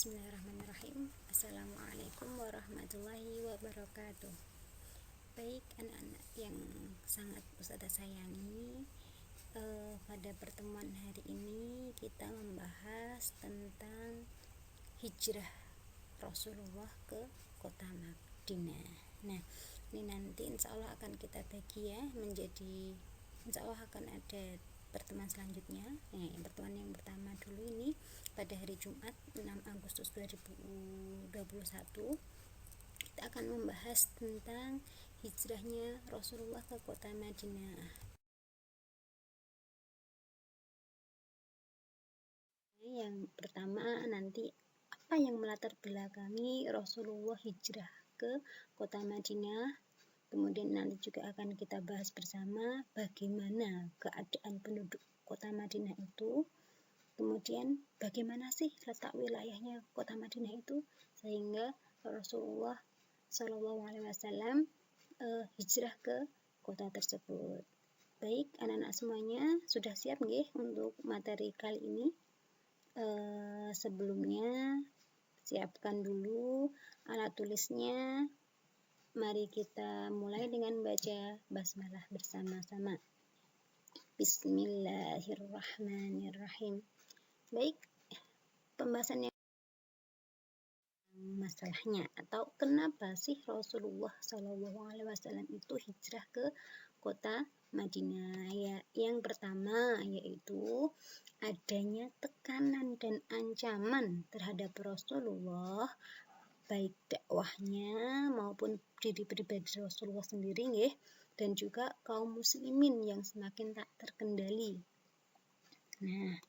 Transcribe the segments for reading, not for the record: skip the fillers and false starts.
Bismillahirrahmanirrahim. Assalamualaikum warahmatullahi wabarakatuh. Baik anak-anak yang sangat Ustazah sayangi, pada pertemuan hari ini kita membahas tentang hijrah Rasulullah ke kota Madinah. Nah, ini nanti insya Allah akan kita bagi ya menjadi, insya Allah akan ada pertemuan selanjutnya. Pertemuan yang pertama dulu ini pada hari Jumat 6 Agustus 2021 kita akan membahas tentang hijrahnya Rasulullah ke kota Madinah. Yang pertama nanti apa yang melatar belakangi Rasulullah hijrah ke kota Madinah. Kemudian nanti juga akan kita bahas bersama bagaimana keadaan penduduk kota Madinah itu. Kemudian bagaimana sih letak wilayahnya kota Madinah itu sehingga Rasulullah SAW hijrah ke kota tersebut. Baik anak-anak semuanya sudah siap nggih untuk materi kali ini? Sebelumnya siapkan dulu alat tulisnya. Mari kita mulai dengan baca basmalah bersama-sama. Bismillahirrahmanirrahim. Baik, pembahasannya masalahnya atau kenapa sih Rasulullah SAW itu hijrah ke kota Madinah. Ya, yang pertama yaitu adanya tekanan dan ancaman terhadap Rasulullah, baik dakwahnya maupun diri pribadi Rasulullah sendiri nggih, dan juga kaum muslimin yang semakin tak terkendali. Nah,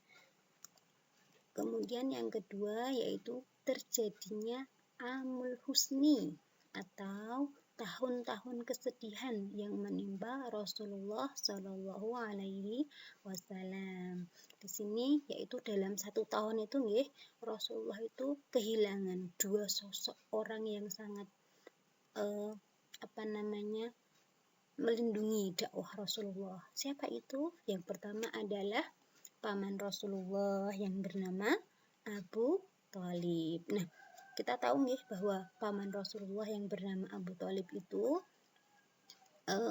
kemudian yang kedua yaitu terjadinya amul husni atau tahun-tahun kesedihan yang menimpa Rasulullah Shallallahu Alaihi Wasallam. Di sini yaitu dalam 1 tahun itu nggih, Rasulullah itu kehilangan 2 sosok orang yang sangat melindungi dakwah Rasulullah. Siapa itu? Yang pertama adalah paman Rasulullah yang bernama Abu Thalib. Nah, kita tahu nih bahwa paman Rasulullah yang bernama Abu Thalib itu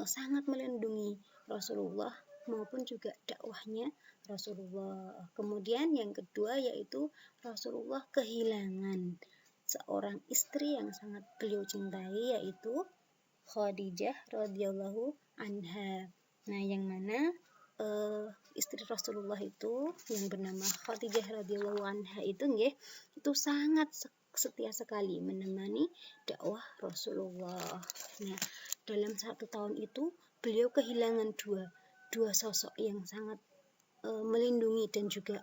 sangat melindungi Rasulullah maupun juga dakwahnya Rasulullah. Kemudian yang kedua yaitu Rasulullah kehilangan seorang istri yang sangat beliau cintai, yaitu Khadijah radhiyallahu anha. Nah, yang mana istri Rasulullah itu yang bernama Khadijah radhiyallahu anha itu nggih, itu sangat setia sekali menemani dakwah Rasulullah. Nah, dalam 1 tahun itu beliau kehilangan dua sosok yang sangat melindungi dan juga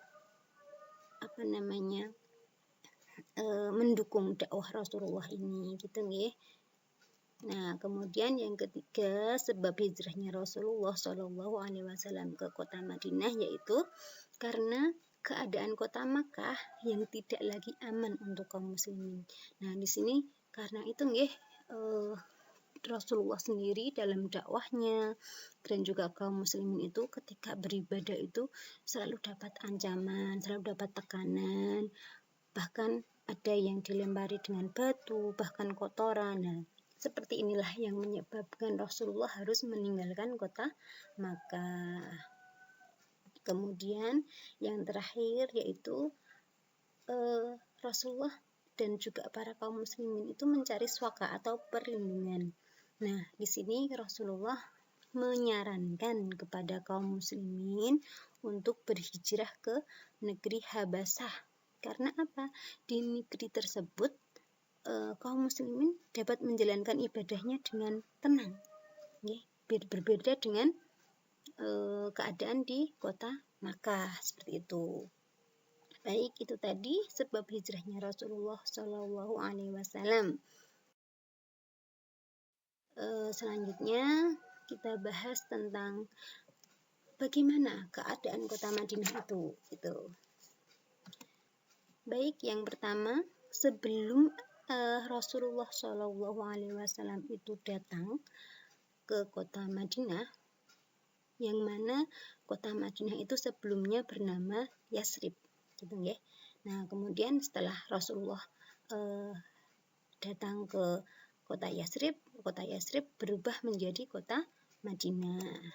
mendukung dakwah Rasulullah ini gitu nggih. Nah, kemudian yang ketiga sebab hijrahnya Rasulullah Shallallahu Alaihi Wasallam ke kota Madinah yaitu karena keadaan kota Makkah yang tidak lagi aman untuk kaum muslimin. Nah, di sini karena itu nggih, Rasulullah sendiri dalam dakwahnya dan juga kaum muslimin itu ketika beribadah itu selalu dapat ancaman, selalu dapat tekanan, bahkan ada yang dilempari dengan batu, bahkan kotoran. Nah, seperti inilah yang menyebabkan Rasulullah harus meninggalkan kota Makkah. Kemudian yang terakhir yaitu Rasulullah dan juga para kaum muslimin itu mencari swaka atau perlindungan. Nah, di sini Rasulullah menyarankan kepada kaum muslimin untuk berhijrah ke negeri Habasah. Karena apa? Di negeri tersebut kaum muslimin dapat menjalankan ibadahnya dengan tenang, berbeda dengan keadaan di kota Makkah seperti itu. Baik, itu tadi sebab hijrahnya Rasulullah Shallallahu Alaihi Wasallam. Selanjutnya kita bahas tentang bagaimana keadaan kota Madinah itu. Gitu. Baik, yang pertama sebelum Rasulullah Shallallahu Alaihi Wasallam itu datang ke kota Madinah, yang mana kota Madinah itu sebelumnya bernama Yasrib, gitu ya. Nah, kemudian setelah Rasulullah datang ke kota Yasrib berubah menjadi kota Madinah.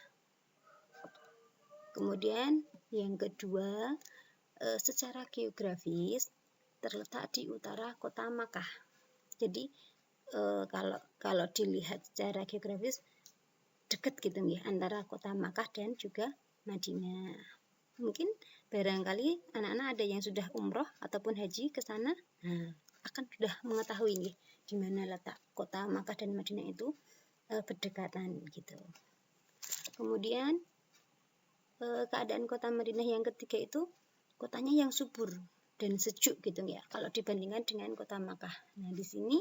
Kemudian yang kedua, secara geografis terletak di utara kota Makkah. Jadi kalau dilihat secara geografis dekat gitu ya antara kota Makkah dan juga Madinah. Mungkin barangkali anak-anak ada yang sudah umroh ataupun haji ke sana, akan sudah mengetahui nih di mana letak kota Makkah dan Madinah itu berdekatan gitu. Kemudian keadaan kota Madinah yang ketiga itu kotanya yang subur dan sejuk gitu ya kalau dibandingkan dengan kota Makkah. Nah, di sini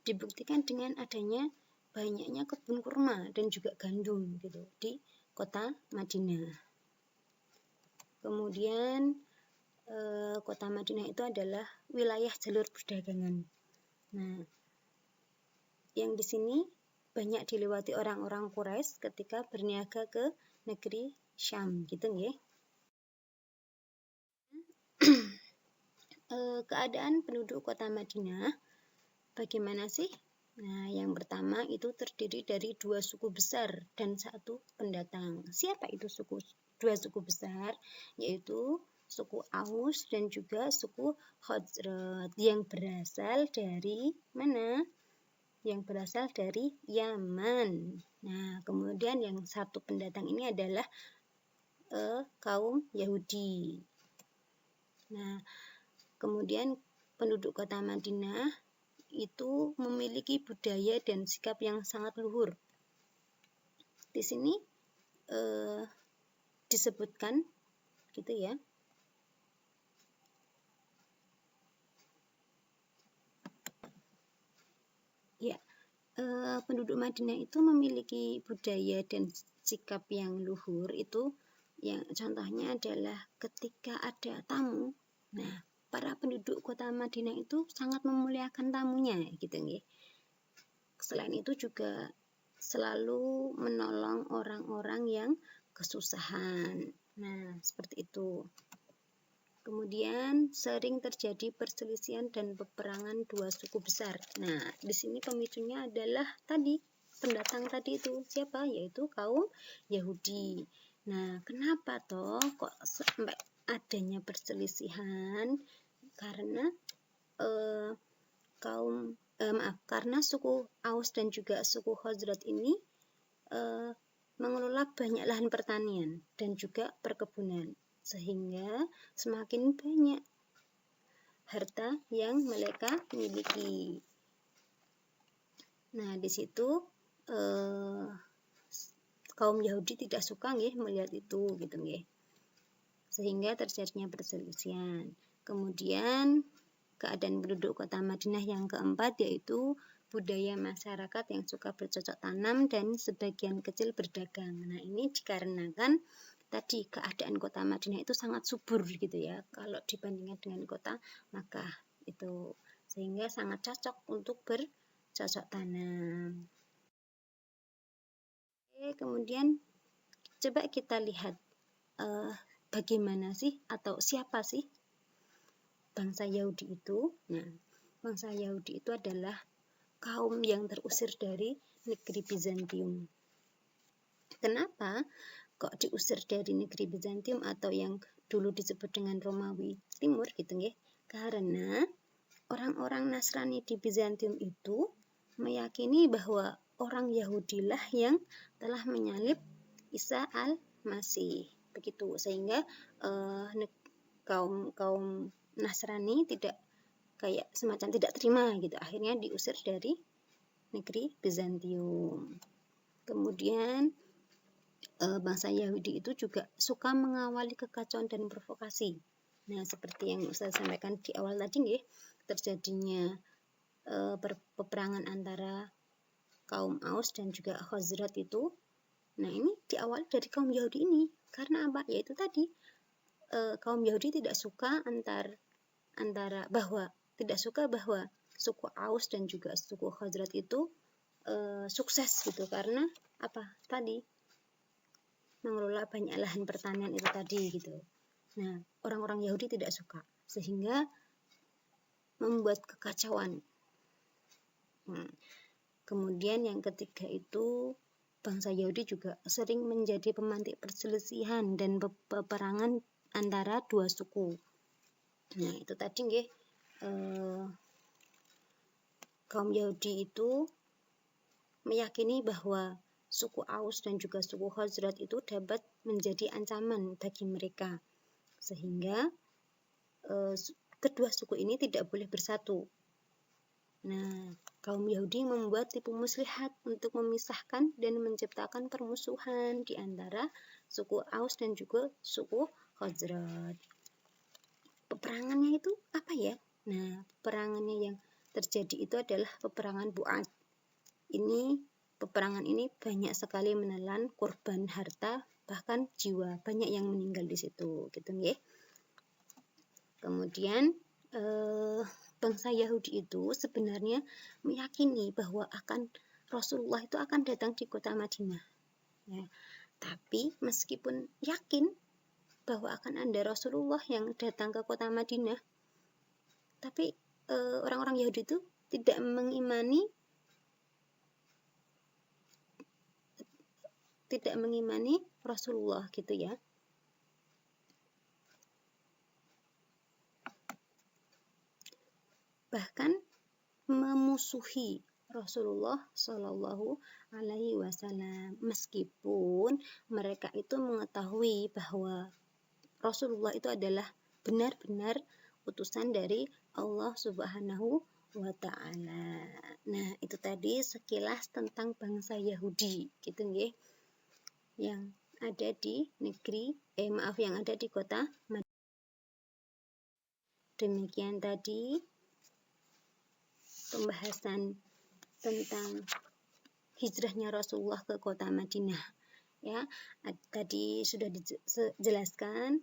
dibuktikan dengan adanya banyaknya kebun kurma dan juga gandum gitu di kota Madinah. Kemudian kota Madinah itu adalah wilayah jalur perdagangan. Nah, yang di sini banyak dilewati orang-orang Quraisy ketika berniaga ke negeri Syam gitu ya. Keadaan penduduk kota Madinah bagaimana sih? Nah, yang pertama itu terdiri dari 2 suku besar dan 1 pendatang. Siapa itu dua suku besar? Yaitu suku Aus dan juga suku Khazraj yang berasal dari mana? Yang berasal dari Yaman. Nah, kemudian yang 1 pendatang ini adalah kaum Yahudi. Nah, kemudian penduduk kota Madinah itu memiliki budaya dan sikap yang sangat luhur. Di sini disebutkan gitu ya. Ya, penduduk Madinah itu memiliki budaya dan sikap yang luhur itu yang contohnya adalah ketika ada tamu. Nah, para penduduk kota Madinah itu sangat memuliakan tamunya gitu ya. Selain itu juga selalu menolong orang-orang yang kesusahan. Nah, seperti itu. Kemudian sering terjadi perselisihan dan peperangan 2 suku besar. Nah, di sini pemicunya adalah tadi pendatang tadi itu siapa? Yaitu kaum Yahudi. Nah, kenapa toh kok sampai adanya perselisihan? Karena karena suku Aus dan juga suku Khazraj ini mengelola banyak lahan pertanian dan juga perkebunan, sehingga semakin banyak harta yang mereka miliki. Nah, di situ kaum Yahudi tidak suka melihat itu gitu sehingga terjadinya perselisihan. Kemudian keadaan penduduk kota Madinah yang keempat yaitu budaya masyarakat yang suka bercocok tanam dan sebagian kecil berdagang. Nah, ini dikarenakan tadi keadaan kota Madinah itu sangat subur gitu ya kalau dibandingkan dengan kota Makkah itu, sehingga sangat cocok untuk bercocok tanam. Oke, kemudian coba kita lihat bagaimana sih atau siapa sih bangsa Yahudi itu. Nah, bangsa Yahudi itu adalah kaum yang terusir dari negeri Bizantium. Kenapa kok diusir dari negeri Bizantium atau yang dulu disebut dengan Romawi Timur gitu ya? Karena orang-orang Nasrani di Bizantium itu meyakini bahwa orang Yahudilah yang telah menyalib Isa al-Masih. Begitu, sehingga kaum Nasrani tidak kayak semacam tidak terima gitu, akhirnya diusir dari negeri Bizantium. Kemudian bangsa Yahudi itu juga suka mengawali kekacauan dan provokasi. Nah, seperti yang saya sampaikan di awal tadi ya, terjadinya peperangan antara kaum Aus dan juga Khazraj itu. Nah, ini diawali dari kaum Yahudi ini. Karena apa? Yaitu tadi kaum Yahudi tidak suka bahwa suku Aus dan juga suku Khazraj itu sukses gitu, karena apa tadi mengelola banyak lahan pertanian itu tadi gitu. Nah, orang-orang Yahudi tidak suka sehingga membuat kekacauan. Kemudian yang ketiga itu bangsa Yahudi juga sering menjadi pemantik perselisihan dan peperangan antara dua suku. Nah, itu tadi nggih, kaum Yahudi itu meyakini bahwa suku Aus dan juga suku Khazraj itu dapat menjadi ancaman bagi mereka, sehingga kedua suku ini tidak boleh bersatu. Nah, kaum Yahudi membuat tipu muslihat untuk memisahkan dan menciptakan permusuhan di antara suku Aus dan juga suku Khazraj. Peperangannya itu apa ya? Nah, peperangannya yang terjadi itu adalah peperangan Bu'ad. Peperangan ini banyak sekali menelan korban harta, bahkan jiwa, banyak yang meninggal di situ, gitu nggih. Kemudian bangsa Yahudi itu sebenarnya meyakini bahwa Rasulullah itu akan datang di kota Madinah. Ya. Tapi meskipun yakin bahwa akan ada Rasulullah yang datang ke kota Madinah, tapi orang-orang Yahudi itu tidak mengimani Rasulullah gitu ya. Bahkan memusuhi Rasulullah Shallallahu Alaihi Wasallam, meskipun mereka itu mengetahui bahwa Rasulullah itu adalah benar-benar utusan dari Allah Subhanahu wa Ta'ala. Nah, itu tadi sekilas tentang bangsa Yahudi, gitu nggih, yang ada di yang ada di kota Madinah. Demikian tadi pembahasan tentang hijrahnya Rasulullah ke kota Madinah. Ya, tadi sudah dijelaskan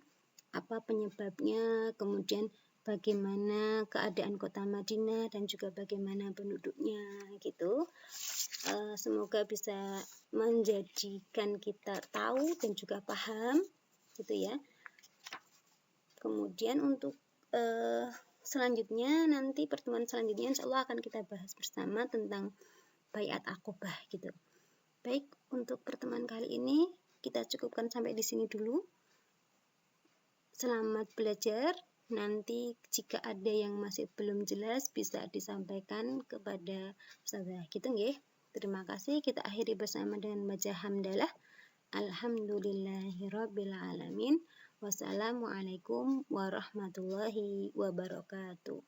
apa penyebabnya, kemudian bagaimana keadaan kota Madinah dan juga bagaimana penduduknya gitu. Semoga bisa menjadikan kita tahu dan juga paham gitu ya. Kemudian untuk selanjutnya, nanti pertemuan selanjutnya insya Allah akan kita bahas bersama tentang Baiat Aqobah gitu. Baik, untuk pertemuan kali ini kita cukupkan sampai di sini dulu. Selamat belajar. Nanti jika ada yang masih belum jelas bisa disampaikan kepada Ustazah gitu nggih. Terima kasih. Kita akhiri bersama dengan baca hamdalah. Alhamdulillahirabbil alamin. Wassalamualaikum warahmatullahi wabarakatuh.